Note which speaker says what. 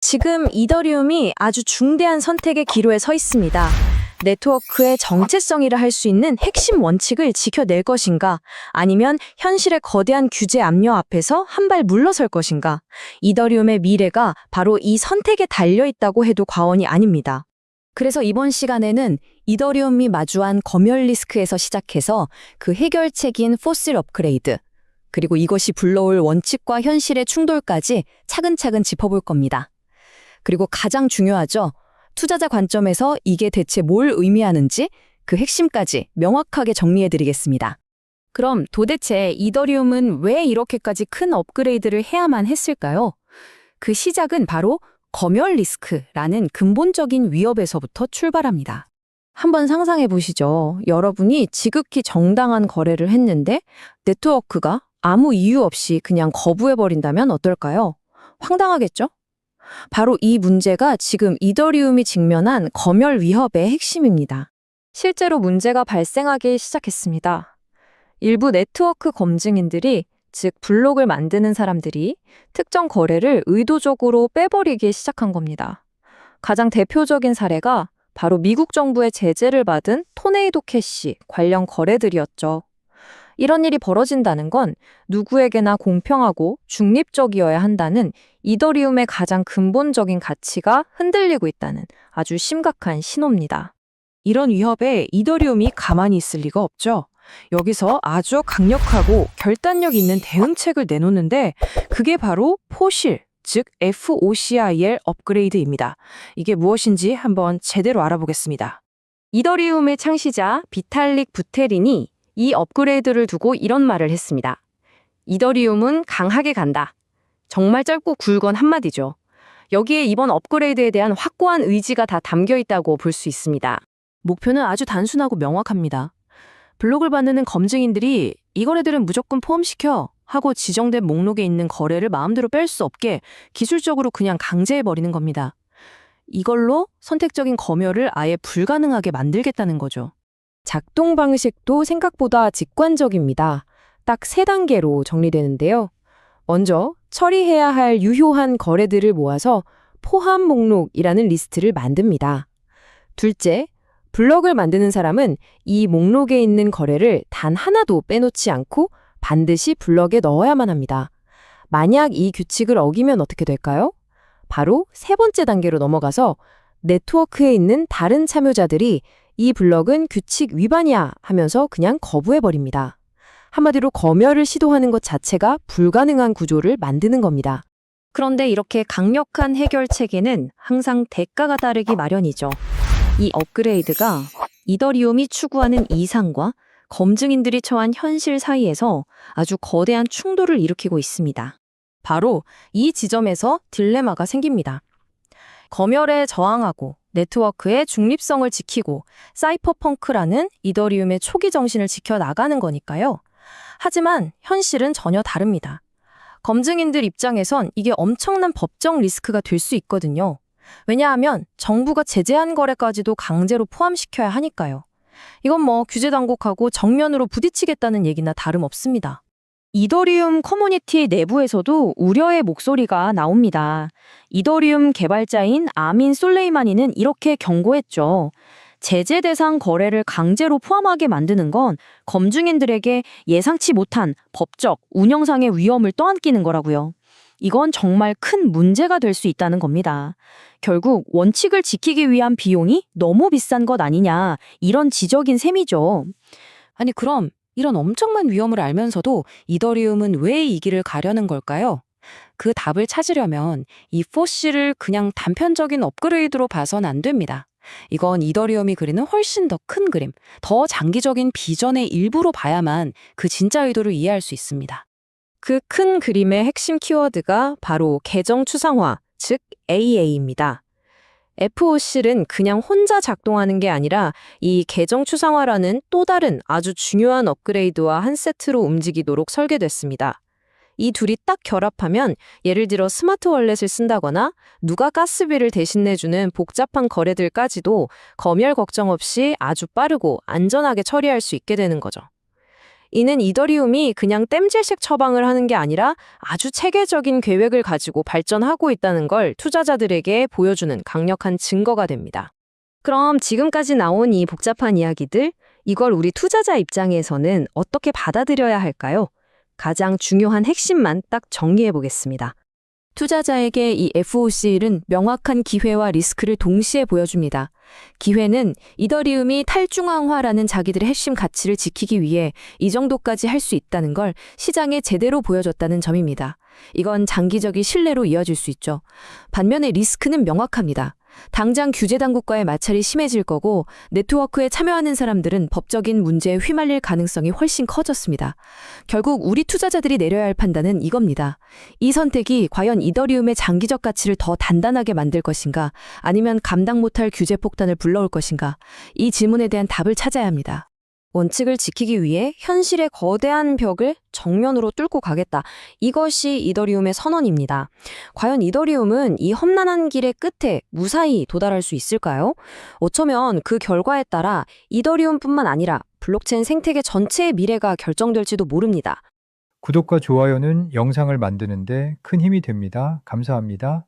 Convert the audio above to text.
Speaker 1: 지금 이더리움이 아주 중대한 선택의 기로에 서 있습니다. 네트워크의 정체성이라 할 수 있는 핵심 원칙을 지켜낼 것인가, 아니면 현실의 거대한 규제 압력 앞에서 한 발 물러설 것인가. 이더리움의 미래가 바로 이 선택에 달려 있다고 해도 과언이 아닙니다. 그래서 이번 시간에는 이더리움이 마주한 검열 리스크에서 시작해서 그 해결책인 포sil 업그레이드, 그리고 이것이 불러올 원칙과 현실의 충돌까지 차근차근 짚어볼 겁니다. 그리고 가장 중요하죠. 투자자 관점에서 이게 대체 뭘 의미하는지 그 핵심까지 명확하게 정리해드리겠습니다. 그럼 도대체 이더리움은 왜 이렇게까지 큰 업그레이드를 해야만 했을까요? 그 시작은 바로 검열 리스크라는 근본적인 위협에서부터 출발합니다. 한번 상상해 보시죠. 여러분이 지극히 정당한 거래를 했는데 네트워크가 아무 이유 없이 그냥 거부해버린다면 어떨까요? 황당하겠죠? 바로 이 문제가 지금 이더리움이 직면한 검열 위협의 핵심입니다. 실제로 문제가 발생하기 시작했습니다. 일부 네트워크 검증인들이, 즉 블록을 만드는 사람들이 특정 거래를 의도적으로 빼버리기 시작한 겁니다. 가장 대표적인 사례가 바로 미국 정부의 제재를 받은 토네이도 캐시 관련 거래들이었죠. 이런 일이 벌어진다는 건 누구에게나 공평하고 중립적이어야 한다는 이더리움의 가장 근본적인 가치가 흔들리고 있다는 아주 심각한 신호입니다.
Speaker 2: 이런 위협에 이더리움이 가만히 있을 리가 없죠. 여기서 아주 강력하고 결단력 있는 대응책을 내놓는데 그게 바로 포실, 즉 FOCIL 업그레이드입니다. 이게 무엇인지 한번 제대로 알아보겠습니다.
Speaker 1: 이더리움의 창시자 비탈릭 부테린이 이 업그레이드를 두고 이런 말을 했습니다. 이더리움은 강하게 간다. 정말 짧고 굵은 한마디죠. 여기에 이번 업그레이드에 대한 확고한 의지가 다 담겨 있다고 볼 수 있습니다.
Speaker 2: 목표는 아주 단순하고 명확합니다. 블록을 받는 검증인들이 이 거래들은 무조건 포함시켜 하고 지정된 목록에 있는 거래를 마음대로 뺄 수 없게 기술적으로 그냥 강제해버리는 겁니다. 이걸로 선택적인 검열을 아예 불가능하게 만들겠다는 거죠.
Speaker 1: 작동 방식도 생각보다 직관적입니다. 딱 3단계로 정리되는데요. 먼저 처리해야 할 유효한 거래들을 모아서 포함 목록이라는 리스트를 만듭니다. 둘째, 블록을 만드는 사람은 이 목록에 있는 거래를 단 하나도 빼놓지 않고 반드시 블록에 넣어야만 합니다. 만약 이 규칙을 어기면 어떻게 될까요? 바로 3번째 단계로 넘어가서 네트워크에 있는 다른 참여자들이 이 블록은 규칙 위반이야 하면서 그냥 거부해버립니다. 한마디로 검열을 시도하는 것 자체가 불가능한 구조를 만드는 겁니다. 그런데 이렇게 강력한 해결책에는 항상 대가가 따르기 마련이죠. 이 업그레이드가 이더리움이 추구하는 이상과 검증인들이 처한 현실 사이에서 아주 거대한 충돌을 일으키고 있습니다. 바로 이 지점에서 딜레마가 생깁니다. 검열에 저항하고 네트워크의 중립성을 지키고 사이퍼펑크라는 이더리움의 초기 정신을 지켜나가는 거니까요. 하지만 현실은 전혀 다릅니다. 검증인들 입장에선 이게 엄청난 법적 리스크가 될 수 있거든요. 왜냐하면 정부가 제재한 거래까지도 강제로 포함시켜야 하니까요. 이건 뭐 규제 당국하고 정면으로 부딪히겠다는 얘기나 다름없습니다. 이더리움 커뮤니티 내부에서도 우려의 목소리가 나옵니다. 이더리움 개발자인 아민 솔레이마니는 이렇게 경고했죠. 제재 대상 거래를 강제로 포함하게 만드는 건 검증인들에게 예상치 못한 법적, 운영상의 위험을 떠안기는 거라고요. 이건 정말 큰 문제가 될 수 있다는 겁니다. 결국 원칙을 지키기 위한 비용이 너무 비싼 것 아니냐, 이런 지적인 셈이죠.
Speaker 2: 아니 그럼 이런 엄청난 위험을 알면서도 이더리움은 왜 이 길을 가려는 걸까요? 그 답을 찾으려면 이 포실을 그냥 단편적인 업그레이드로 봐선 안 됩니다. 이건 이더리움이 그리는 훨씬 더 큰 그림, 더 장기적인 비전의 일부로 봐야만 그 진짜 의도를 이해할 수 있습니다.
Speaker 1: 그 큰 그림의 핵심 키워드가 바로 계정 추상화, 즉 AA입니다. FOC는 그냥 혼자 작동하는 게 아니라 이 계정 추상화라는 또 다른 아주 중요한 업그레이드와 한 세트로 움직이도록 설계됐습니다. 이 둘이 딱 결합하면 예를 들어 스마트 월렛을 쓴다거나 누가 가스비를 대신 내주는 복잡한 거래들까지도 검열 걱정 없이 아주 빠르고 안전하게 처리할 수 있게 되는 거죠. 이는 이더리움이 그냥 땜질식 처방을 하는 게 아니라 아주 체계적인 계획을 가지고 발전하고 있다는 걸 투자자들에게 보여주는 강력한 증거가 됩니다. 그럼 지금까지 나온 이 복잡한 이야기들, 이걸 우리 투자자 입장에서는 어떻게 받아들여야 할까요? 가장 중요한 핵심만 딱 정리해 보겠습니다. 투자자에게 이 FOC는 명확한 기회와 리스크를 동시에 보여줍니다. 기회는 이더리움이 탈중앙화라는 자기들의 핵심 가치를 지키기 위해 이 정도까지 할 수 있다는 걸 시장에 제대로 보여줬다는 점입니다. 이건 장기적인 신뢰로 이어질 수 있죠. 반면에 리스크는 명확합니다. 당장 규제 당국과의 마찰이 심해질 거고 네트워크에 참여하는 사람들은 법적인 문제에 휘말릴 가능성이 훨씬 커졌습니다. 결국 우리 투자자들이 내려야 할 판단은 이겁니다. 이 선택이 과연 이더리움의 장기적 가치를 더 단단하게 만들 것인가, 아니면 감당 못할 규제 폭탄을 불러올 것인가, 이 질문에 대한 답을 찾아야 합니다. 원칙을 지키기 위해 현실의 거대한 벽을 정면으로 뚫고 가겠다. 이것이 이더리움의 선언입니다. 과연 이더리움은 이 험난한 길의 끝에 무사히 도달할 수 있을까요? 어쩌면 그 결과에 따라 이더리움뿐만 아니라 블록체인 생태계 전체의 미래가 결정될지도 모릅니다.
Speaker 3: 구독과 좋아요는 영상을 만드는데 큰 힘이 됩니다. 감사합니다.